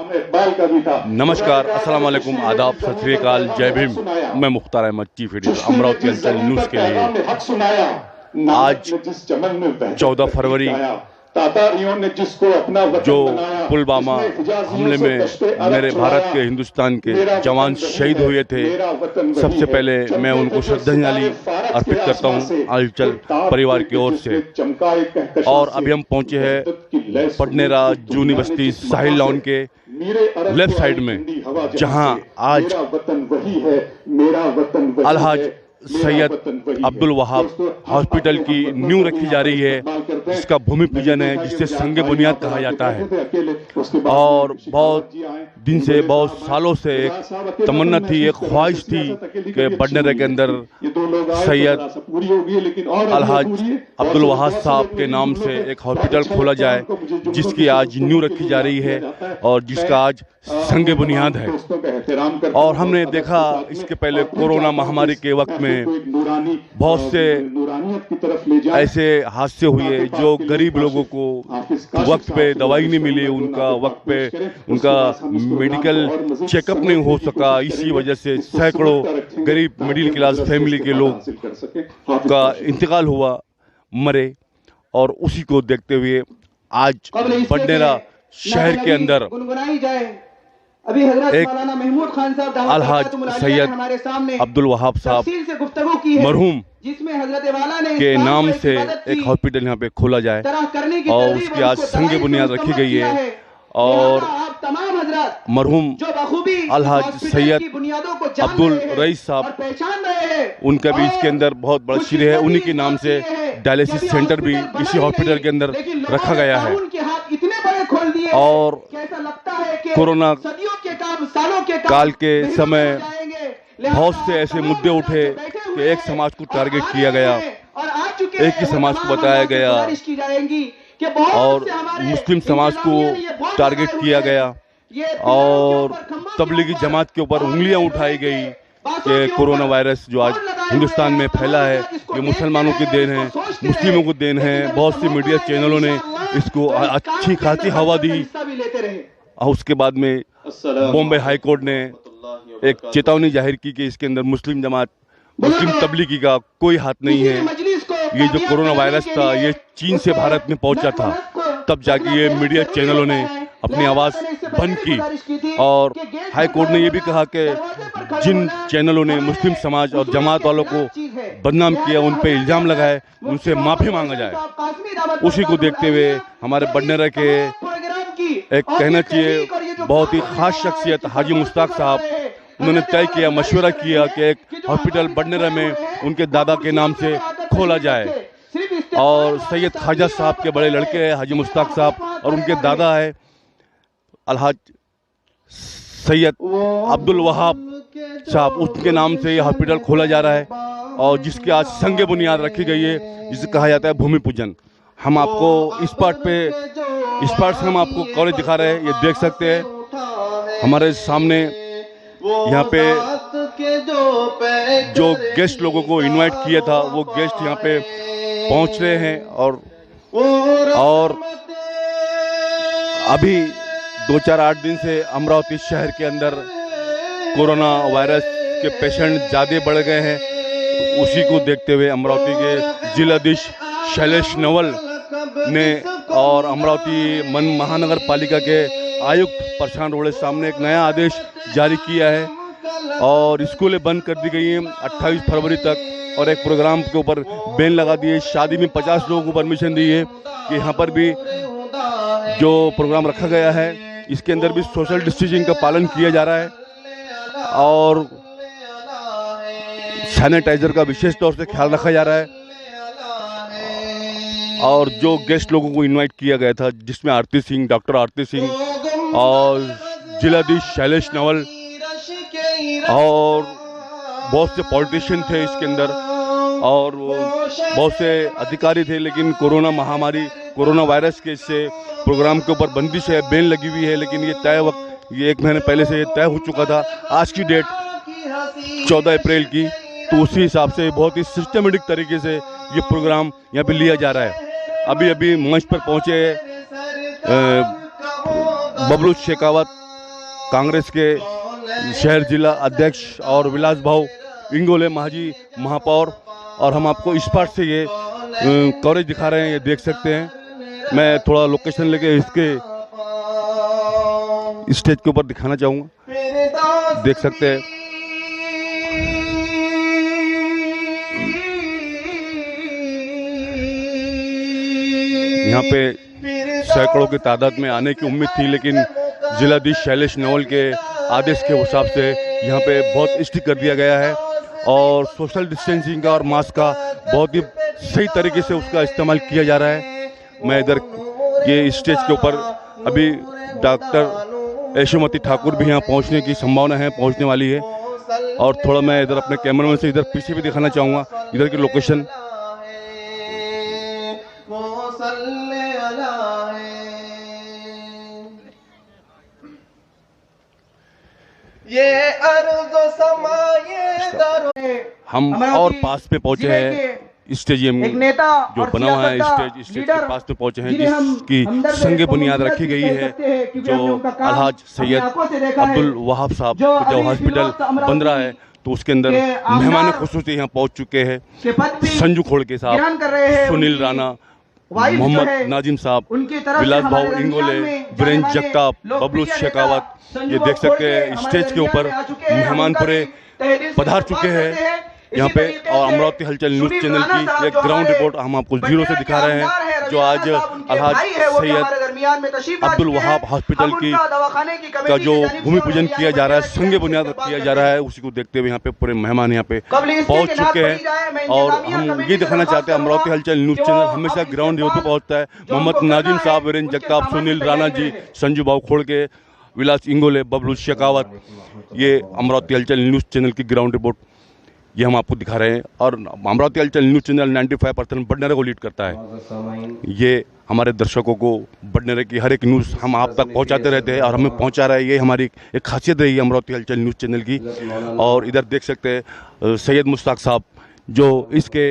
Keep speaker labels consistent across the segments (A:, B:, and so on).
A: नमस्कार, अस्सलाम वालेकुम, आदाब, सत श्री अकाल, जय भीम। मैं मुख्तार अहमद, चीफ एडिटर अमरावती अंचल न्यूज़ के लिए। आज 14 फरवरी जो पुलवामा हमले में मेरे भारत के हिंदुस्तान के जवान शहीद हुए थे, सबसे पहले मैं उनको श्रद्धांजलि अर्पित करता हूं अंचल परिवार की ओर से। और अभी हम पहुंचे हैं पडनेरा जूनी बस्ती साहिल लॉन के लेफ्ट साइड में, जहां आज अलहाज सैयद अब्दुल वहाब हॉस्पिटल की नींव रखी जा रही है, जिसका भूमि पूजन है, जिससे संग बुनियाद कहा जाता है। और बहुत दिन से, बहुत सालों से एक तमन्ना थी, एक ख्वाहिश थी कि पडनेरा के अंदर सैयद अलहाज अब्दुल वहाब साहब के नाम से एक हॉस्पिटल खोला जाए, जिसकी आज नींव रखी जा रही है और जिसका आज संग बुनियाद है। और हमने देखा इसके पहले कोरोना महामारी के वक्त में बहुत से ऐसे हादसे हुए जो गरीब लोगों को वक्त पे दवाई नहीं मिली, उनका वक्त पे उनका मेडिकल चेकअप नहीं हो सका। इसी वजह से सैकड़ों गरीब मिडिल क्लास फैमिली के लोग का इंतकाल हुआ, मरे। और उसी को देखते हुए आज पडनेरा शहर के अंदर एक अलहाज सैयद अब्दुल वहाब साहब मरहूम के नाम से एक हॉस्पिटल यहाँ पे खोला जाए और उसकी आज संग बुनियाद रखी गई है। और मरहूम अलहाज सैयद अब्दुल रईस साहब, उनका भी इसके अंदर बहुत बड़ा श्रेय है। उन्हीं के नाम से डायलिसिस सेंटर भी इसी हॉस्पिटल के अंदर रखा गया है। और कोरोना काल के समय बहुत से ऐसे मुद्दे उठे कि एक समाज को टारगेट किया गया, एक ही समाज को बताया गया और मुस्लिम समाज को टारगेट किया गया और तबलीगी जमात के ऊपर उंगलियां उठाई गई कि कोरोना वायरस जो आज हिंदुस्तान में फैला है ये मुसलमानों की देन है, मुस्लिमों को देन है। बहुत सी मीडिया चैनलों ने इसको अच्छी खासी हवा दी। और उसके बाद में बॉम्बे हाई कोर्ट ने एक चेतावनी जाहिर की कि इसके अंदर मुस्लिम जमात, मुस्लिम तबलीगी का कोई हाथ नहीं है। ये जो कोरोना वायरस था ये चीन से भारत में पहुंचा था, तब जाके ये मीडिया चैनलों ने अपनी आवाज़ बंद की। और हाई कोर्ट ने ये भी कहा कि जिन चैनलों ने मुस्लिम समाज और जमात वालों को बदनाम किया, उन पे इल्ज़ाम लगाए, उनसे माफ़ी मांगा जाए। उसी को देखते हुए हमारे पडनेरा के एक कहना चाहिए बहुत ही ख़ास शख्सियत हाजी मुश्ताक साहब, उन्होंने तय किया, मशवरा किया कि एक हॉस्पिटल पडनेरा में उनके दादा के नाम से खोला जाए। और सैयद ख्वाजा साहब के बड़े लड़के हैं हाजी मुश्ताक साहब, और उनके दादा है अलहाज सैयद अब्दुल वहाब साहब, उसके नाम से ये हॉस्पिटल खोला जा रहा है और जिसकी आज संग बुनियाद रखी गई है, जिसे कहा जाता है भूमि पूजन। हम आपको इस पार्ट से हम आपको कॉलेज दिखा रहे हैं, ये देख सकते हैं हमारे सामने। यहाँ पे जो गेस्ट लोगों को इनवाइट किया था वो गेस्ट यहाँ पे पहुँच रहे हैं। और अभी 2-4-8 दिन से अमरावती शहर के अंदर कोरोना वायरस के पेशेंट ज़्यादा बढ़ गए हैं। उसी को देखते हुए अमरावती के जिलाधीश शैलेश नवल ने और अमरावती महानगर पालिका के आयुक्त प्रशांत रोड़े साहब ने एक नया आदेश जारी किया है और स्कूलें बंद कर दी गई हैं 28 फरवरी तक। और एक प्रोग्राम के ऊपर बैन लगा दिए। शादी में 50 लोगों को परमिशन दी है कि यहाँ पर भी जो प्रोग्राम रखा गया है इसके अंदर भी सोशल डिस्टेंसिंग का पालन किया जा रहा है और सैनिटाइजर का विशेष तौर से ख्याल रखा जा रहा है। और जो गेस्ट लोगों को इनवाइट किया गया था, जिसमें आरती सिंह, डॉक्टर आरती सिंह और जिलाधीश शैलेश नवल और बहुत से पॉलिटिशियन थे इसके अंदर और बहुत से अधिकारी थे, लेकिन कोरोना महामारी, कोरोना वायरस के से प्रोग्राम के ऊपर बंदिश है, बैन लगी हुई है। लेकिन ये तय वक्त, ये 1 महीने पहले से ये तय हो चुका था, आज की डेट 14 अप्रैल की, तो उसी हिसाब से बहुत ही सिस्टमेटिक तरीके से ये प्रोग्राम यहाँ पे लिया जा रहा है। अभी अभी मंच पर पहुँचे बबलू शेखावत कांग्रेस के शहर जिला अध्यक्ष और विलास भाऊ इंगोले महाजी महापौर, और हम आपको इस पार्ट से ये कवरेज दिखा रहे हैं, ये देख सकते हैं। मैं थोड़ा लोकेशन लेके इसके स्टेज के ऊपर दिखाना चाहूँगा, देख सकते हैं। यहाँ पे सैकड़ों की तादाद में आने की उम्मीद थी, लेकिन जिलाधीश शैलेश नवल के आदेश के हिसाब से यहाँ पे बहुत स्ट्रिक्ट कर दिया गया है और सोशल डिस्टेंसिंग का और मास्क का बहुत ही सही तरीके से उसका इस्तेमाल किया जा रहा है। मैं इधर ये स्टेज के ऊपर अभी डॉक्टर यशोमती ठाकुर भी यहाँ पहुँचने की संभावना है, पहुँचने वाली है। और थोड़ा मैं इधर अपने कैमरामैन से इधर पीछे भी दिखाना चाहूँगा इधर की लोकेशन।
B: ये अर्ज़ो समाये
A: हम और पास पे पहुंचे हैं स्टेडियम जो बना हुआ है, स्टेज के पास में पहुंचे हैं, जिसकी संगे बुनियाद रखी गई है, जो अलहाज सैयद अब्दुल वहाब साहब जो हॉस्पिटल बन रहा है, तो उसके अंदर मेहमान खुसूसी यहाँ पहुंच चुके हैं। संजू खोड़के साहब, सुनील राणा, मोहम्मद नाजिम साहब, विलास भाऊ इंगोले, वीरेंद्र जगताप, बबलू शेखावत, ये देख सकते हैं स्टेज के ऊपर मेहमान पूरे पधार चुके हैं यहाँ पे। और अमरावती हलचल न्यूज़ चैनल की एक ग्राउंड रिपोर्ट हम आपको जीरो से दिखा रहे हैं, जो आज अलहाज सैयद अब्दुल वहाब हॉस्पिटल की का जो भूमि पूजन किया जा रहा है, संगे बुनियाद किया जा रहा है, उसी को देखते हुए यहाँ पे पूरे मेहमान यहाँ पे पहुँच चुके हैं। और हम ये दिखाना चाहते हैं, अमरावती हलचल न्यूज़ चैनल हमेशा ग्राउंड रिपोर्ट पे पहुँचता है। मोहम्मद नाजिम साहब, वीरेंद्र जगताप, सुनील राणा जी, संजू भाऊ खोड़के, विलास इंगोले, बबलू शेखावत, ये अमरावती हलचल न्यूज़ चैनल की ग्राउंड रिपोर्ट ये हम आपको दिखा रहे हैं। और अमरावती हलचल न्यूज़ चैनल 95% बडनेरा को लीड करता है। ये हमारे दर्शकों को बडनेरा की हर एक न्यूज़ हम आप तक पहुंचाते रहते हैं और हमें पहुंचा रहा है, ये हमारी एक खासियत रही है अमरावती हलचल न्यूज़ चैनल की। और इधर देख सकते हैं सैयद मुश्ताक साहब जो इसके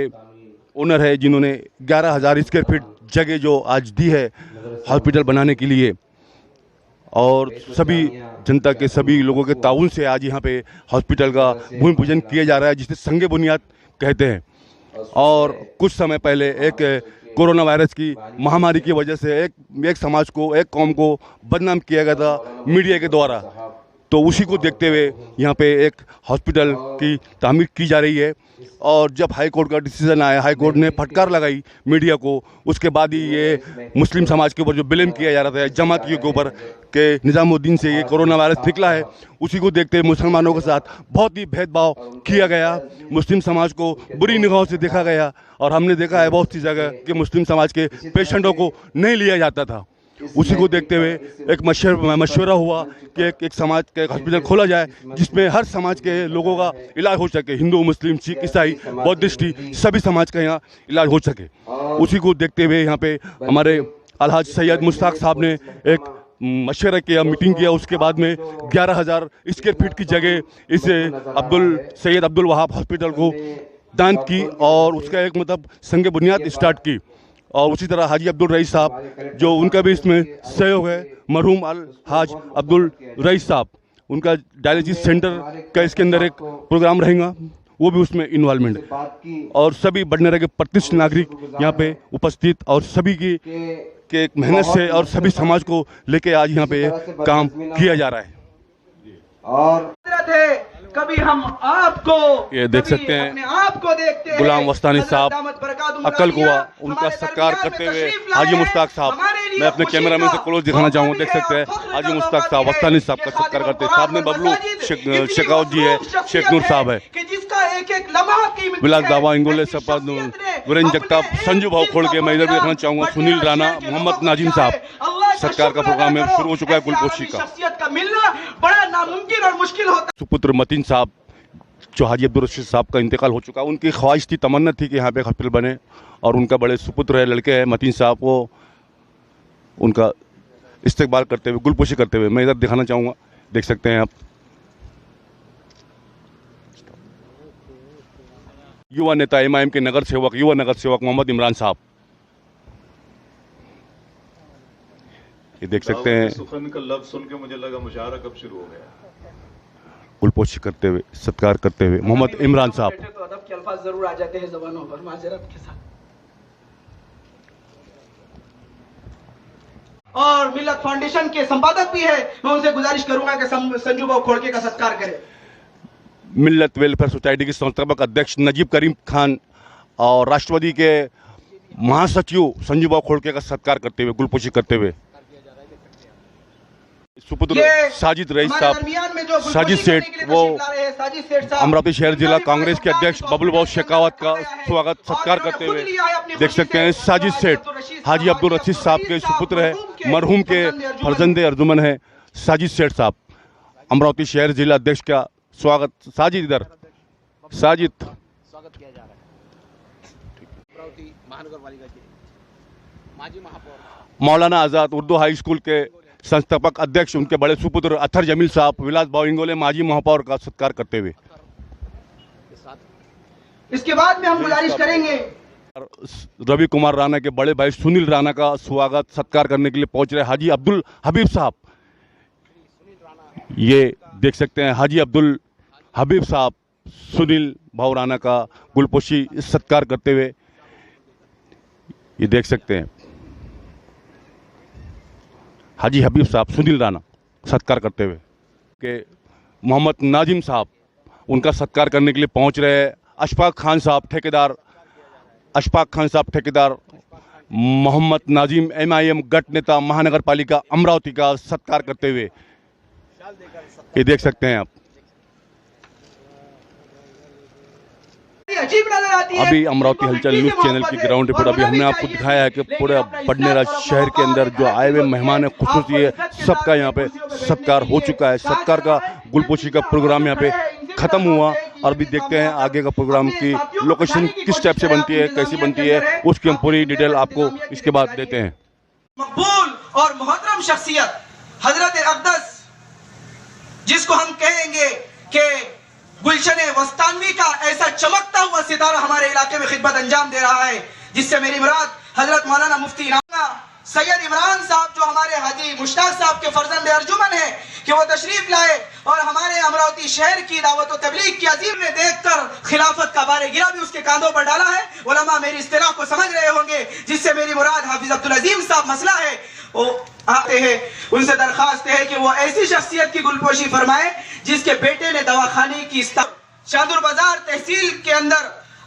A: ओनर है, जिन्होंने 11,000 स्क्वायर फीट जगह जो आज दी है हॉस्पिटल बनाने के लिए, और सभी जनता के सभी लोगों के ताउन से आज यहाँ पे हॉस्पिटल का भूमि पूजन किया जा रहा है, जिसे संगे बुनियाद कहते हैं। और कुछ समय पहले एक कोरोना वायरस की महामारी की वजह से एक समाज को, एक कौम को बदनाम किया गया था मीडिया के द्वारा, तो उसी को देखते हुए यहाँ पे एक हॉस्पिटल की तामीर की जा रही है। और जब हाई कोर्ट का डिसीजन आया, हाई कोर्ट ने फटकार लगाई मीडिया को, उसके बाद ही ये मुस्लिम समाज के ऊपर जो ब्लेम किया जा रहा था जमातियों के ऊपर के निज़ामुद्दीन से ये कोरोना वायरस निकला है, उसी को देखते हुए मुसलमानों के साथ बहुत ही भेदभाव किया गया, मुस्लिम समाज को बुरी निगाहों से देखा गया। और हमने देखा है बहुत सी जगह कि मुस्लिम समाज के पेशेंटों को नहीं लिया जाता था। उसी को देखते हुए एक मशवरा हुआ कि एक समाज का हॉस्पिटल खोला जाए, जिसमें हर समाज के लोगों का इलाज हो सके, हिंदू, मुस्लिम, सिख, ईसाई, बौद्धिस्ट, सभी समाज का यहाँ इलाज हो सके। उसी को देखते हुए यहाँ पे हमारे अलहाज सैयद मुश्ताक साहब ने एक मशवरा किया, मीटिंग किया, उसके बाद में 11,000 स्क्वायर फीट की जगह इसे सैयद अब्दुल वहाब हॉस्पिटल को दान की और उसका एक मतलब संगे बुनियाद स्टार्ट की। और उसी तरह हाजी अब्दुल रईस साहब, जो उनका भी इसमें सहयोग है, मरहूम अल हाज अब्दुल रईस साहब, उनका डायलिसिस सेंटर का इसके अंदर एक प्रोग्राम रहेगा, वो भी उसमें इन्वॉल्वमेंट है। और सभी बडनेरा के प्रतिष्ठित नागरिक यहाँ पे उपस्थित और सभी की के मेहनत से और सभी समाज को लेके आज यहाँ पे काम किया जा रहा है।
B: और कभी हम आपको,
A: ये देख सकते हैं
B: अपने आप को देखते हैं।
A: गुलाम वस्तानी साहब अक्ल कुआ, उनका सत्कार करते हुए हाजी मुश्ताक साहब, मैं अपने कैमरामैन से क्लोज दिखाना चाहूँगा, देख सकते हैं हाजी मुश्ताक साहब वस्तानी साहब का सत्कार करते हैं। सामने बबलू शेखावत जी है, शेख नूर साहब है, विलास दावा इंगोले सपा, वीरेंद्र जगताप, संजू भाऊ खोड़के, मैं इधर भी देखना चाहूँगा, सुनील राणा, मोहम्मद नाजिम साहब। सरकार का प्रोग्राम है, शुरू हो चुका है गुलपोशी का
B: मिलना बड़ा नामुमकिन और मुश्किल होता है।
A: सुपुत्र मतीन साहब, जो हाजी अब्दुल रशीद साहब का इंतकाल हो चुका, उनकी ख्वाहिश थी, तमन्ना थी कि यहाँ पे हॉस्पिटल बने, और उनका बड़े सुपुत्र है, लड़के हैं मतीन साहब, वो उनका इस्तकबाल करते हुए, गुलपोशी करते हुए मैं इधर दिखाना चाहूँगा, देख सकते हैं आप। युवा नेता एमआईएम के युवा नगर सेवक मोहम्मद इमरान साहब, ये देख सकते हैं
C: सुखन का लफ्ज सुन के मुझे लगा मुशायरा कब शुरू हो गया।
A: गुलपोशी करते हुए, सत्कार करते हुए मोहम्मद इमरान साहब।
B: तो अदब के अल्फाज जरूर आ जाते हैं ज़बानों पर, माजरत के साथ। और मिल्लत फाउंडेशन के संपादक भी है, मैं उनसे गुजारिश करूंगा कि संजू भाऊ खोड़के का सत्कार करें।
A: मिल्लत वेलफेयर सोसाइटी के संस्थापक अध्यक्ष नजीब करीम खान और राष्ट्रवादी के महासचिव संजू भाऊ खोड़के का सत्कार करते हुए, गुलपोशी करते हुए सुपुत्र साजिद रईस साहब, साजिद सेठ, वो अमरावती शहर जिला कांग्रेस के अध्यक्ष बबलू भाऊ शेखावत का स्वागत सत्कार करते हुए देख सकते हैं। साजिद सेठ हाजी अब्दुल रशीद साहब के सुपुत्र है, मरहूम के फर्जंदे अर्जुमन है साजिद सेठ साहब। अमरावती शहर जिला अध्यक्ष का स्वागत। साजिद इधर, साजिद
D: स्वागत किया जा रहा है। अमरावती महानगर पालिका के माजी महापौर
A: मौलाना आज़ाद उर्दू हाई स्कूल के संस्थापक अध्यक्ष, उनके बड़े सुपुत्र अथर जमील साहब, विलास भाऊ इंगोले माजी महापौर का सत्कार करते हुए।
B: इसके बाद में हम गुजारिश करेंगे
A: रवि कुमार राणा के बड़े भाई सुनील राणा का स्वागत सत्कार करने के लिए पहुंच रहे हाजी अब्दुल हबीब साहब। ये देख सकते हैं हाजी अब्दुल हबीब साहब सुनील भाऊ राणा का गुलपोशी सत्कार करते हुए, ये देख सकते हैं हाजी हबीब साहब सुनील राणा सत्कार करते हुए के मोहम्मद नाजिम साहब, उनका सत्कार करने के लिए पहुंच रहे अशफाक खान साहब ठेकेदार, अशफाक खान साहब ठेकेदार, मोहम्मद नाजिम MIM गट नेता महानगर पालिका अमरावती का सत्कार करते हुए, ये देख सकते हैं आप।
B: अजीब नजर आती है।
A: अभी अमरावती हलचल न्यूज चैनल की ग्राउंड रिपोर्ट अभी हमने आपको दिखाया है कि पूरे बडनेरा शहर के अंदर जो आए हुए मेहमान है खुसूसी है, सबका यहाँ पे सत्कार हो चुका है। सत्कार का गुलपोशी का प्रोग्राम यहाँ पे खत्म हुआ और अभी देखते हैं आगे का प्रोग्राम की लोकेशन किस टाइप से बनती है, कैसी बनती है, उसकी हम पूरी डिटेल आपको इसके बाद देते हैं।
B: मकबूल और मोहतरम शख्सियत हजरत अक़दस, जिसको हम कहेंगे कि गुलशन वस्तानवी का ऐसा चमकता हुआ सितारा हमारे इलाके में खिदमत अंजाम दे रहा है, जिससे मेरी मुराद हजरत मौलाना मुफ्ती सैयद इमरान साहब, जो हमारे हाजी मुश्ताक साहब के फर्जंद अर्जुमन है, कि वो तशरीफ लाए और हमारे अमरावती शहर की दावत व तबलीग की अजीम ने देखकर खिलाफत का बारे गिरा भी उसके कांधों पर डाला है। उलमा मेरी इस्तिलाह को समझ रहे होंगे, जिससे मेरी मुराद हाफिज अब्दुल अजीम साहब मसला है, वो आते हैं, उनसे दरखास्त है कि वो ऐसी शख्सियत की गुलपोशी फरमाए जिसके बेटे ने दवाखाने की शादुर बाजार तहसील के अंदर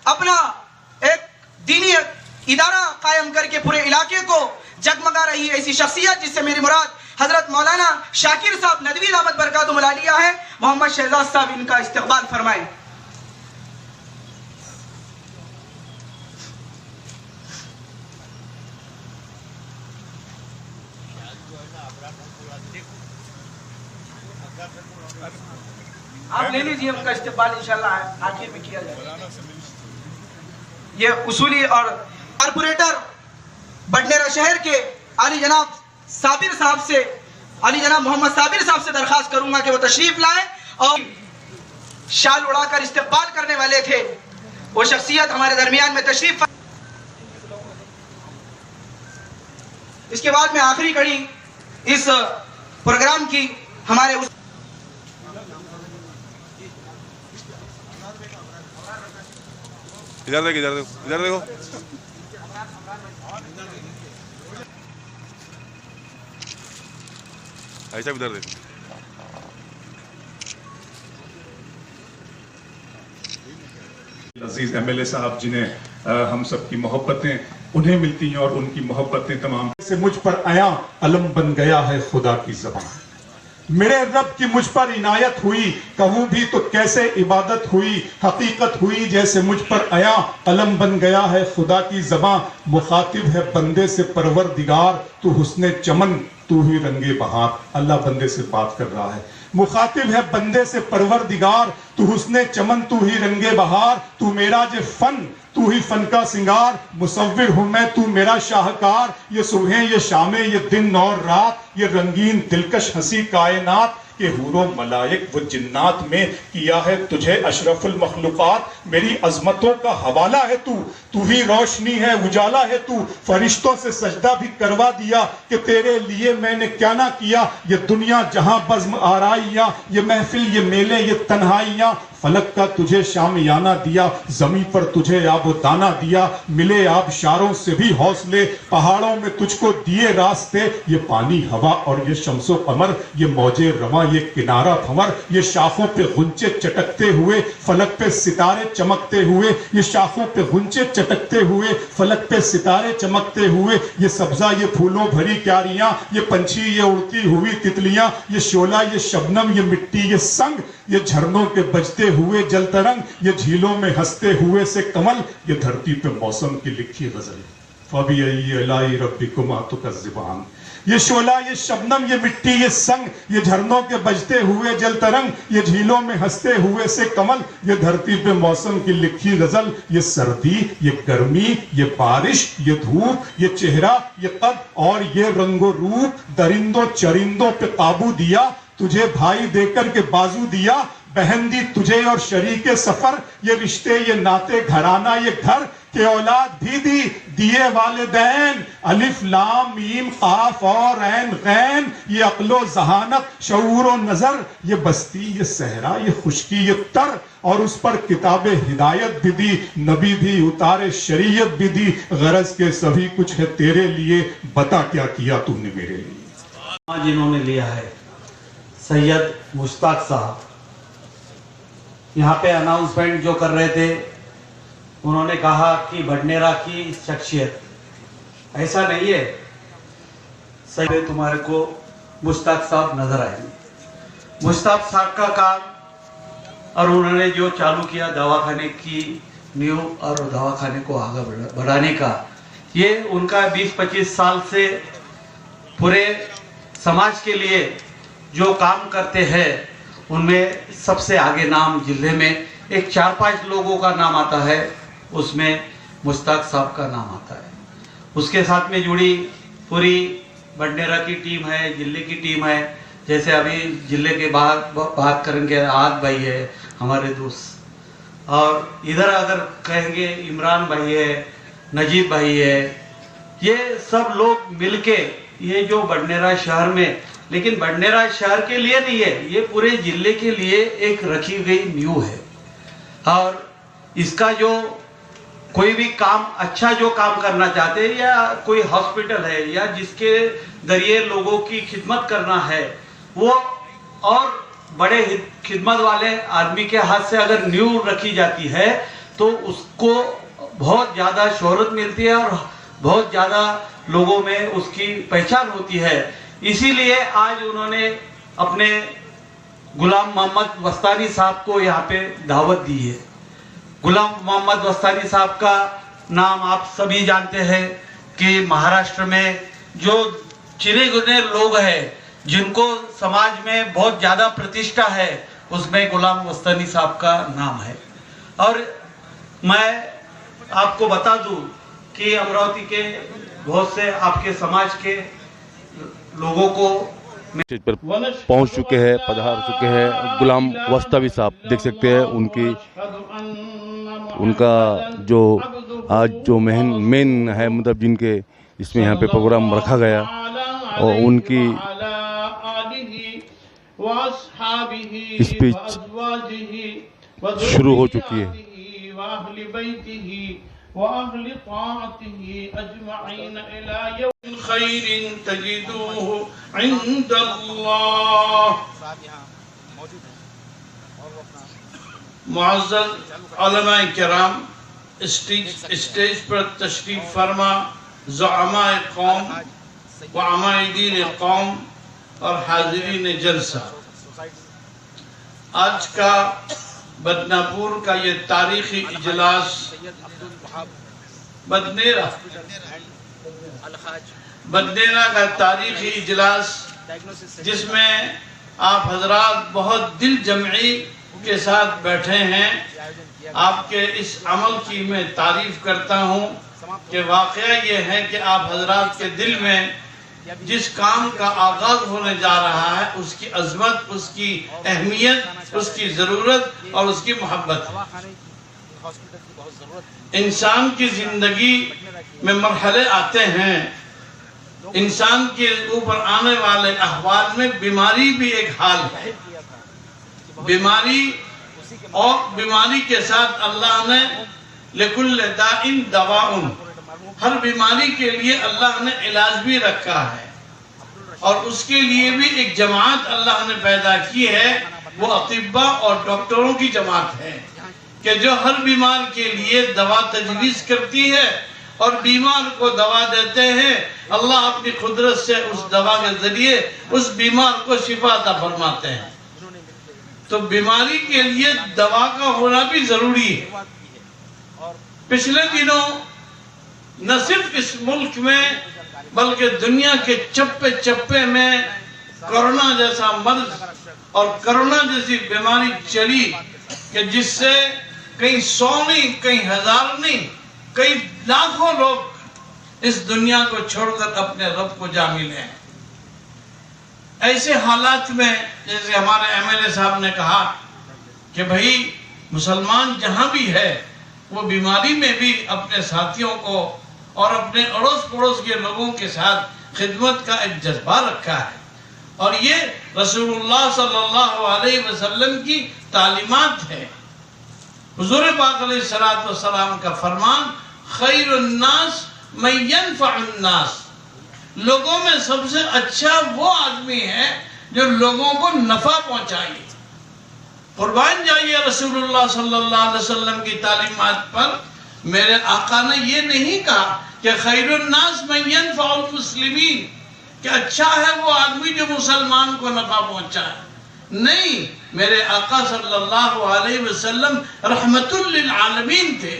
B: अपना एक दीनी इदारा कायम करके पूरे इलाके को जगमगा रही ऐसी शख्सियत, जिससे मेरी मुराद हजरत मौलाना शाकिर साहब नदवी दामत बरकातुहुम आलिया है। मोहम्मद शहजाद साहब इनका इस्तकबाल फरमाए। आप ले लीजिए, उनका इस्तकबाल इंशाल्लाह आखिर में किया जाएगा। ये उसूली और कारपोरेटर बडनेरा शहर के आली जनाब साबिर साहब से, आली जनाब मोहम्मद साबिर साहब से दरखास्त करूंगा कि वो तशरीफ लाए और शाल उड़ाकर इस्तकबाल करने वाले थे, वो शख्सियत हमारे दरमियान में तशरीफ। इसके बाद में आखिरी कड़ी इस प्रोग्राम की हमारे
A: इधर देखो, इधर देखो, इधर देखो। ऐसा इधर देखो।
C: अजीज MLA साहब, जिन्हें हम सब की मोहब्बतें उन्हें मिलती हैं और उनकी मोहब्बतें तमाम
E: से मुझ पर आया अलम बन गया है खुदा की ज़बान। मेरे रब की मुझ पर इनायत हुई, कहूँ भी तो कैसे इबादत हुई, हकीकत हुई जैसे मुझ पर आया अलम बन गया है खुदा की ज़बां। मुखातिब है बंदे से परवरदिगार, तू हुस्ने चमन तू ही रंगे बहार। अल्लाह बंदे से बात कर रहा है। मुखातिब है बंदे से परवरदिगार, तू हुस्ने चमन तू ही रंगे बहार। तू मेरा जे फन तू ही फन का सिंगार, मुसव्विर हूं मैं तू मेरा शाहकार। ये सुबह ये शामें ये दिन और रात, ये रंगीन दिलकश हंसी कायनात के हूरो मलाइक वो जिन्नात में किया है तुझे अशरफुल मखलूकात। मेरी अजमतों का हवाला है तू, तू ही रोशनी है उजाला है तू। फरिश्तों से सजदा भी करवा दिया कि तेरे लिए मैंने क्या ना किया। ये दुनिया जहां बज़्म आराइयां, ये महफिल ये मेले ये तन्हाइयां। फलक का तुझे शामियाना दिया, जमी पर तुझे आबो दाना दिया। मिले आबशारों से भी हौसले, पहाड़ों में तुझको दिए रास्ते। ये पानी हवा और ये शम्सो कमर, ये मौजे रवा ये किनारा भंवर। ये शाखों पे गुंचे चटकते हुए, फलक पे सितारे चमकते हुए। ये शाखों पे गुंचे चटकते हुए, फलक पे सितारे चमकते हुए। ये सब्जा ये फूलों भरी क्यारियां, ये पंछी ये उड़ती हुई तितलियां। ये शोला ये शबनम ये मिट्टी ये संग, ये झरनों के बजते हुए जल तरंग। ये झीलों में हंसते हुए से कमल, ये धरती पे मौसम की लिखी गजल। फबिअय्यि आलाइ रब्बिकुमा तुकज़्ज़िबान। ये शोला ये शबनम ये मिट्टी ये संग, ये झरनों के बजते हुए जल तरंग। ये झीलों में हंसते हुए से कमल, ये धरती पे मौसम की लिखी गजल। ये सर्दी ये गर्मी ये बारिश ये धूप, ये चेहरा ये कद और ये रंगो रूप। दरिंदों चरिंदों पे काबू दिया, तुझे भाई देकर के बाजू दिया। बहन दी तुझे और शरीके सफर, ये रिश्ते ये नाते घराना ये घर। के औलाद भी दी दिए वालिदैन, अलिफ लाम मीम काफ और ऐन गैन। ये अक्लो जहानत शऊर और नजर, ये बस्ती ये सहरा ये खुशकी ये तर। और उस पर किताब हिदायत भी दी, नबी भी उतारे शरीयत भी दी। गरज के सभी कुछ है तेरे लिए, बता क्या किया तूने मेरे लिए।
F: जिन्होंने लिया है सैयद मुश्ताक साहब, यहाँ पे अनाउंसमेंट जो कर रहे थे, उन्होंने कहा कि बडनेरा की शख्सियत ऐसा नहीं है। सही तुम्हारे को मुश्ताक साहब नजर आएंगे। मुश्ताक साहब का काम और उन्होंने जो चालू किया दवाखाने की नींव और दवाखाने को आगे बढ़ाने का, ये उनका 20-25 साल से पूरे समाज के लिए जो काम करते हैं उनमें सबसे आगे नाम जिले में एक 4-5 लोगों का नाम आता है, उसमें मुश्ताक साहब का नाम आता है। उसके साथ में जुड़ी पूरी बडनेरा की टीम है, जिले की टीम है। जैसे अभी जिले के बात करेंगे, आद भाई है हमारे दोस्त, और इधर अगर कहेंगे इमरान भाई है, नजीब भाई है। ये सब लोग मिलके ये जो बडनेरा शहर में, लेकिन बडनेरा शहर के लिए नहीं है, ये पूरे जिले के लिए एक रखी गई नींव है। और इसका जो कोई भी काम अच्छा जो काम करना चाहते हैं, या कोई हॉस्पिटल है या जिसके जरिए लोगों की खिदमत करना है, वो और बड़े खिदमत वाले आदमी के हाथ से अगर नींव रखी जाती है तो उसको बहुत ज़्यादा शोहरत मिलती है और बहुत ज़्यादा लोगों में उसकी पहचान होती है। इसीलिए आज उन्होंने अपने गुलाम मोहम्मद वस्तानी साहब को यहाँ पे दावत दी है। गुलाम मोहम्मद वस्तानी साहब का नाम आप सभी जानते हैं कि महाराष्ट्र में जो चिरे गुने लोग हैं जिनको समाज में बहुत ज़्यादा प्रतिष्ठा है, उसमें गुलाम वस्तानी साहब का नाम है। और मैं आपको बता दूं कि अमरावती के बहुत से आपके समाज के लोगों को
A: स्टेज पर पहुंच चुके हैं, पधार चुके हैं गुलाम वस्तानी साहब। देख सकते हैं उनका जो आज जो मेन है, मतलब जिनके इसमें यहाँ पे प्रोग्राम रखा गया, और उनकी स्पीच शुरू हो चुकी है।
G: मुअज़्ज़ज़ उलमाए किराम, स्टेज पर तशरीफ फरमा ज़ुअमाए कौम व अमाइदीन कौम और हाज़िरीन जलसा। आज का बदनापुर का ये तारीखी इजलास बडनेरा का तारीखी इजलास, जिसमें आप हजरात बहुत दिल जमई के साथ बैठे हैं, आपके इस अमल की मैं तारीफ करता हूँ कि वाक़या ये है कि आप हजरात के दिल में जिस काम का आगाज होने जा रहा है उसकी अजमत, उसकी अहमियत, उसकी ज़रूरत और उसकी मोहब्बत है। इंसान की ज़िंदगी में मरहले आते हैं, इंसान के ऊपर आने वाले अहवाल में बीमारी भी एक हाल है। बीमारी और बीमारी के साथ अल्लाह ने लिकुल्ल दाइन दवाउन, हर बीमारी के लिए अल्लाह ने इलाज भी रखा है और उसके लिए भी एक जमात अल्लाह ने पैदा की है, वो अतिब्बा और डॉक्टरों की जमात है कि जो हर बीमार के लिए दवा तजवीज़ करती है और बीमार को दवा देते हैं। अल्लाह अपनी कुदरत से उस दवा के जरिए उस बीमार को शिफा अता फरमाते हैं। तो बीमारी के लिए दवा का होना भी जरूरी है। पिछले दिनों न सिर्फ इस मुल्क में बल्कि दुनिया के चप्पे चप्पे में कोरोना जैसा मर्ज और कोरोना जैसी बीमारी चली कि जिससे कई 100 नहीं, कई 1000 नहीं, कई लाखों लोग इस दुनिया को छोड़कर अपने रब को जा मिले हैं। ऐसे हालात में जैसे हमारे एमएलए साहब ने कहा कि भाई मुसलमान जहां भी है वो बीमारी में भी अपने साथियों को और अपने अड़ोस पड़ोस के लोगों के साथ खिदमत का एक जज्बा रखा है और ये रसूलुल्लाह सल्लल्लाहु अलैहि वसल्लम की तालीमात है। हुजूर पाक अलैहिस्सलातु वस्सलाम का फरमान, खैरुन्नास मन यनफउन्नास, लोगों में सबसे अच्छा वो आदमी है जो लोगों को नफा पहुंचाए। कुर्बान जाइए रसूलुल्लाह सल्लल्लाहु अलैहि वसल्लम की तालीमात पर। मेरे आका ने ये नहीं कहा कि खैरुन्नास मन यनफउल मुस्लिमीन, कि अच्छा है वो आदमी जो मुसलमान को नफा पहुंचाए। नहीं, मेरे आका सल्लल्लाहु अलैहि वसल्लम रहमतुल लिल आलमीन थे।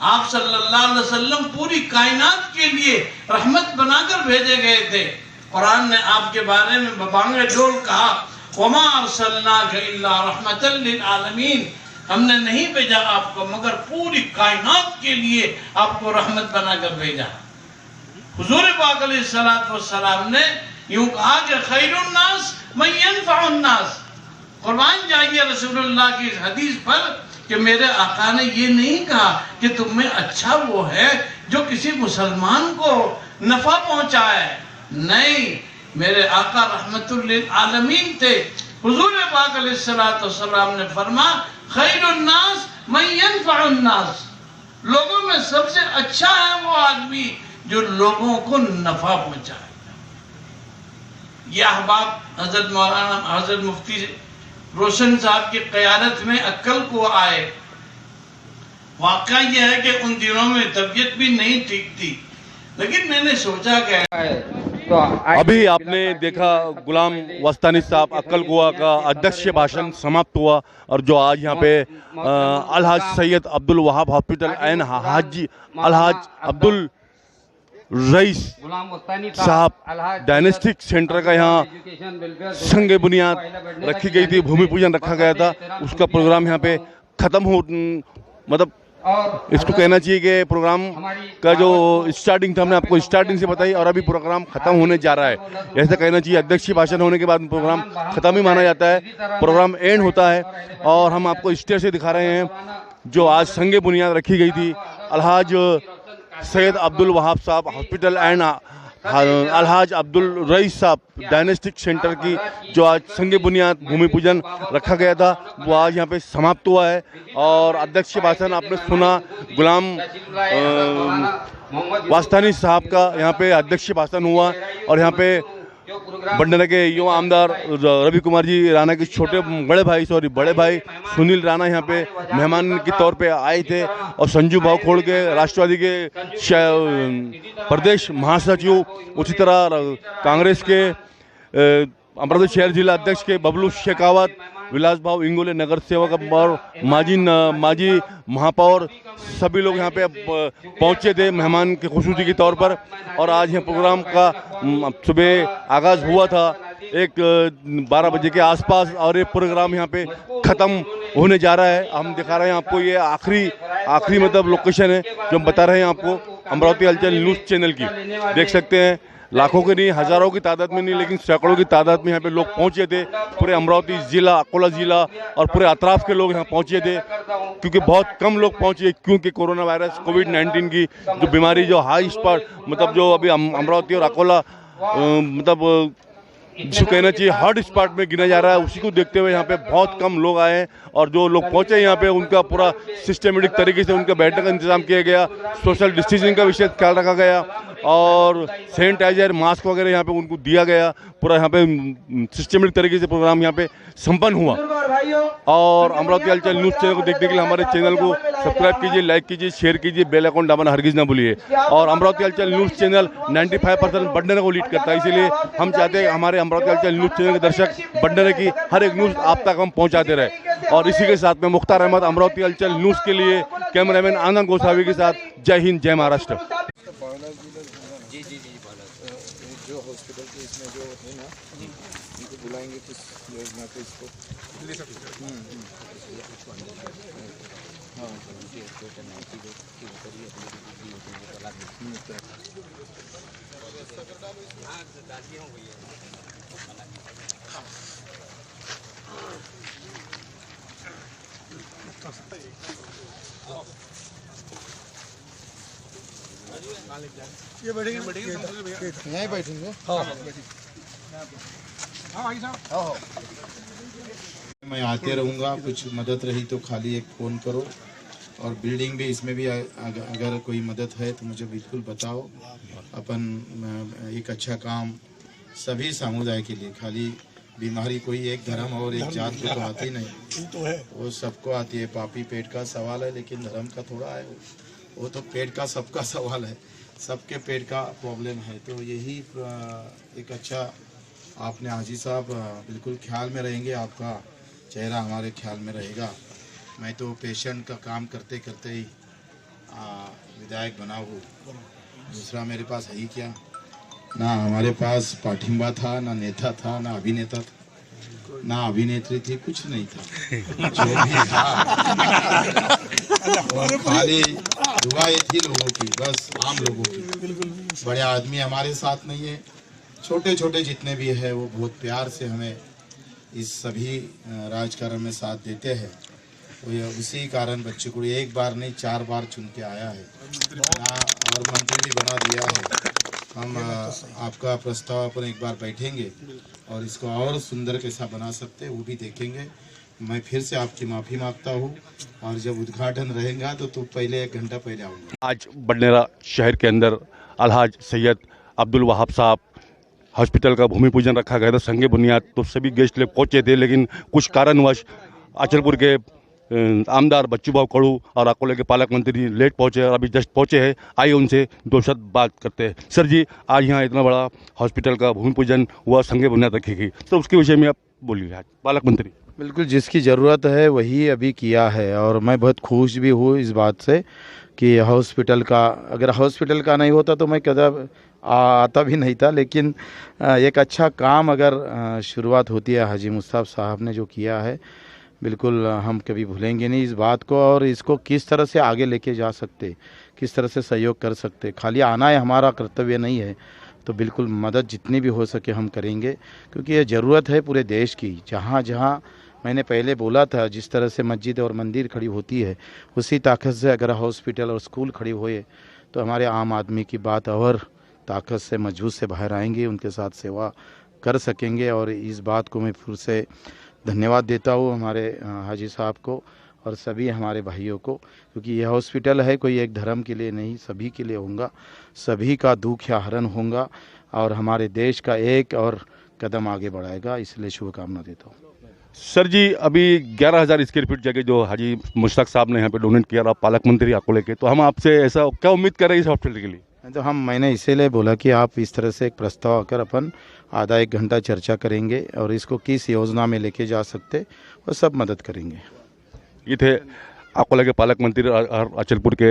G: आप सल्लल्लाहु अलैहि वसल्लम पूरी कायनात के लिए रहमत बनाकर भेजे गए थे। कुरान ने आपके बारे में बबांगे डोल कहा, वमा अरसलनाका इल्ला रहमतल लिल आलमीन, हमने नहीं भेजा आपको मगर पूरी कायनात के लिए आपको रहमत बनाकर भेजा। हुजूर पाक अलैहिस्सलातु वस्सलाम ने यूं कहा कि खैरुन्नास मन यनफउन्नास। कुर्बान जाइए रसूलुल्लाह की इस हदीस पर कि मेरे आका ने ये नहीं कहा कि तुम में अच्छा वो है जो किसी मुसलमान को नफा पहुंचाए। नहीं, मेरे आका रहमतुल लिल आलमीन थे। हुजूर पाक अलैहिस्सलातु वस्सलाम ने फरमा, खैरुन्नास मन यनफउन्नास, लोगों में सबसे अच्छा है वो आदमी जो लोगों को नफा पहुंचाए। ये अहबाब हजरत मौलाना हजरत मुफ्ती रोशन साहब की क़यादत में अक्कल को आए। वाक़या यह है कि उन दिनों में तबीयत भी नहीं ठीक थी, लेकिन मैंने सोचा कि
A: तो अभी आपने देखा गुलाम वस्तानी साहब अक्कल कुआ का अध्यक्ष भाषण समाप्त हुआ और जो आज यहाँ पे Alhaj Syed Abdul Wahab hospital and Haji Alhaj Abdul rice साहब डायनेस्टिक सेंटर का यहाँ संग बुनियाद रखी गई थी, भूमि पूजन रखा गया था। उसका प्रोग्राम यहाँ पे ख़त्म हो, मतलब इसको कहना चाहिए कि प्रोग्राम का जो स्टार्टिंग था हमने आपको स्टार्टिंग से बताई और अभी प्रोग्राम खत्म होने जा रहा है। ऐसा कहना चाहिए अध्यक्ष भाषण होने के बाद प्रोग्राम खत्म ही माना जाता है, प्रोग्राम एंड होता है। और हम आपको स्टेज से दिखा रहे हैं जो आज संग बुनियाद रखी गई थी अलहाज सैयद अब्दुल वहाब साहब hospital and Alhaj Abdul rice साहब डायनेस्टिक सेंटर की जो आज संग बुनियाद भूमि पूजन रखा गया था वो आज यहाँ पे समाप्त हुआ है। और अध्यक्ष भाषण आपने सुना गुलाम वास्तानी साहब का यहाँ पे अध्यक्ष भाषण हुआ और यहाँ पे बंडरा के युवा आमदार रवि कुमार जी राणा के बड़े भाई सुनील राणा यहाँ पे मेहमान के तौर पे आए थे और संजू भाव खोड़ के राष्ट्रवादी के प्रदेश महासचिव, उसी तरह कांग्रेस के अमृतसर शहर जिला अध्यक्ष के बबलू शेखावत, विलास भाव इंगोले नगर सेवक और माजी महापौर सभी लोग यहाँ पे पहुँचे थे मेहमान के खुशूसी के तौर पर। और आज यहाँ प्रोग्राम का सुबह आगाज़ हुआ था 12 बजे के आसपास और ये प्रोग्राम यहाँ पे ख़त्म होने जा रहा है। हम दिखा रहे हैं आपको, ये आखिरी मतलब लोकेशन है जो हम बता रहे हैं आपको, अमरावती हलचल न्यूज़ चैनल की। देख सकते हैं लाखों के नहीं, हज़ारों की तादाद में नहीं, लेकिन सैकड़ों की तादाद में यहाँ पे लोग पहुँचे थे। पूरे अमरावती ज़िला, अकोला ज़िला और पूरे अतराफ के लोग यहाँ पहुँचे थे, क्योंकि बहुत कम लोग पहुँचे, क्योंकि कोरोना वायरस कोविड-19 की जो बीमारी, जो हाई स्पॉट मतलब जो अभी अमरावती और अकोला मतलब जिसको कहना चाहिए हॉट स्पॉट में गिना जा रहा है, उसी को देखते हुए यहाँ पे बहुत कम लोग आए हैं। और जो लोग पहुँचे यहाँ पे, उनका पूरा सिस्टमेटिक तरीके से उनका बैठने का इंतजाम किया गया, सोशल डिस्टेंसिंग का विशेष ख्याल रखा गया और सैनिटाइजर, मास्क वगैरह यहाँ पे उनको दिया गया। पूरा यहाँ पे सिस्टमेटिक तरीके से प्रोग्राम यहाँ पे संपन्न हुआ। और अमरावती हलचल न्यूज़ चैनल को देखने के लिए हमारे चैनल को सब्सक्राइब कीजिए, लाइक कीजिए, शेयर कीजिए, बेल आइकन दबाना हरगिज़ ना भूलिए। और अमरावती हलचल न्यूज़ चैनल 95% बंडर को लीड करता है, इसीलिए हम चाहते हैं हमारे अमरावती हलचल न्यूज़ चैनल के दर्शक बंडर की हर एक न्यूज़ आप तक हम पहुँचाते रहे। और इसी के साथ में मुख्तार अहमद, अमरावती हलचल न्यूज़ के लिए कैमरामैन आनंद गोसावी के साथ, जय हिंद, जय महाराष्ट्र।
D: जो हॉस्पिटल के इसमें जो है ना, इनको बुलाएंगे किस योजना पे इसको ये बैठेंगे यहीं बैठेंगे।
H: मैं आते रहूँगा, कुछ मदद रही तो खाली एक फ़ोन करो। और बिल्डिंग भी, इसमें भी अगर कोई मदद है तो मुझे बिल्कुल बताओ। अपन एक अच्छा काम सभी समुदाय के लिए, खाली बीमारी कोई एक धर्म और एक जात को तो आती नहीं, वो सबको आती है। पापी पेट का सवाल है, लेकिन धर्म का थोड़ा है, वो तो पेट का सबका सवाल है, सबके पेट का प्रॉब्लम है। तो यही एक अच्छा आपने हाजी साहब बिल्कुल ख्याल में रहेंगे, आपका चेहरा हमारे ख्याल में रहेगा। मैं तो पेशेंट का काम करते करते ही विधायक बना हूँ, दूसरा मेरे पास है ही क्या। ना हमारे पास पाठिंबा था, ना नेता था, ना अभिनेता था, ना अभिनेत्री थी, कुछ नहीं था। जो भी था खाली दुआ ये थी लोगों की, बस आम लोगों की। बड़े आदमी हमारे साथ नहीं है, छोटे छोटे जितने भी है वो बहुत प्यार से हमें इस सभी राजकारण में साथ देते हैं। तो उसी कारण बच्चे को एक बार नहीं 4 बार चुन के आया है ना, और मंत्री भी बना दिया है। हम आपका प्रस्ताव पर एक बार बैठेंगे और इसको और सुंदर कैसा बना सकते हैं वो भी देखेंगे। मैं फिर से आपकी माफ़ी मांगता हूँ, और जब उद्घाटन रहेगा तो पहले 1 घंटा पहले आऊँगा।
A: आज बडनेरा शहर के अंदर अलहाज सैयद अब्दुल वहाब साहब हॉस्पिटल का भूमि पूजन रखा गया था संगे बुनियाद। तो सभी गेस्ट लोग पहुँचे थे, लेकिन कुछ कारणवश अचलपुर के आमदार बच्चू भाऊ कड़ू और अकोले के पालक मंत्री लेट पहुँचे और अभी जस्ट पहुँचे हैं। आइए उनसे 2 शब्द बात करते हैं। सर जी, आज यहाँ इतना बड़ा हॉस्पिटल का भूमि पूजन हुआ, संगे बुनियाद रखी गई, तो उसके विषय में आप बोलिए। आज पालक मंत्री
I: बिल्कुल जिसकी ज़रूरत है वही अभी किया है, और मैं बहुत खुश भी हूँ इस बात से कि हॉस्पिटल का, अगर हॉस्पिटल का नहीं होता तो मैं कदम आता भी नहीं था। लेकिन एक अच्छा काम अगर शुरुआत होती है, हाजी मुस्तफ़ा साहब ने जो किया है, बिल्कुल हम कभी भूलेंगे नहीं इस बात को। और इसको किस तरह से आगे लेके जा सकते, किस तरह से सहयोग कर सकते, खाली आना है हमारा कर्तव्य नहीं है, तो बिल्कुल मदद जितनी भी हो सके हम करेंगे, क्योंकि ये ज़रूरत है पूरे देश की। जहाँ जहाँ मैंने पहले बोला था, जिस तरह से मस्जिद और मंदिर खड़ी होती है, उसी ताकत से अगर हॉस्पिटल और स्कूल खड़ी हुए तो हमारे आम आदमी की बात और ताकत से मजबूत से बाहर आएंगे, उनके साथ सेवा कर सकेंगे। और इस बात को मैं फिर से धन्यवाद देता हूँ हमारे हाजी साहब को और सभी हमारे भाइयों को, क्योंकि यह हॉस्पिटल है कोई एक धर्म के लिए नहीं, सभी के लिए होगा, सभी का दुख या हरण होगा और हमारे देश का एक और कदम आगे बढ़ाएगा। इसलिए शुभकामना देता हूँ।
A: सर जी, अभी 11,000 स्क्वायर फीट जगह जो हाजी मुश्ताक साहब ने यहाँ पे डोनेट किया, आप पालक मंत्री अकोले के, तो हम आपसे ऐसा क्या उम्मीद कर रहे हैं इस हॉस्पिटल के लिए?
I: तो मैंने इसीलिए बोला कि आप इस तरह से एक प्रस्ताव आकर अपन आधा 1 घंटा चर्चा करेंगे और इसको किस योजना में लेके जा सकते वो सब मदद करेंगे।
A: ये थे अकोला के पालक मंत्री और अचलपुर के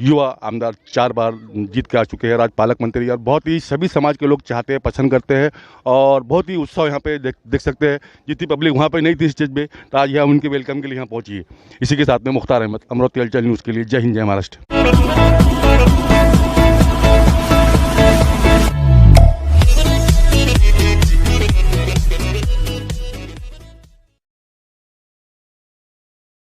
A: युवा आमदार 4 बार जीत के आ चुके हैं आज पालक मंत्री, और बहुत ही सभी समाज के लोग चाहते हैं, पसंद करते हैं, और बहुत ही उत्साह यहाँ पे देख सकते हैं। जितनी पब्लिक वहाँ पे नहीं थी स्टेज पे, तो आज यहाँ उनके वेलकम के लिए यहाँ पहुँची है। इसी के साथ में मुख्तार अहमद, अमरोती हलचल न्यूज़ के लिए, जय हिंद, जय महाराष्ट्र।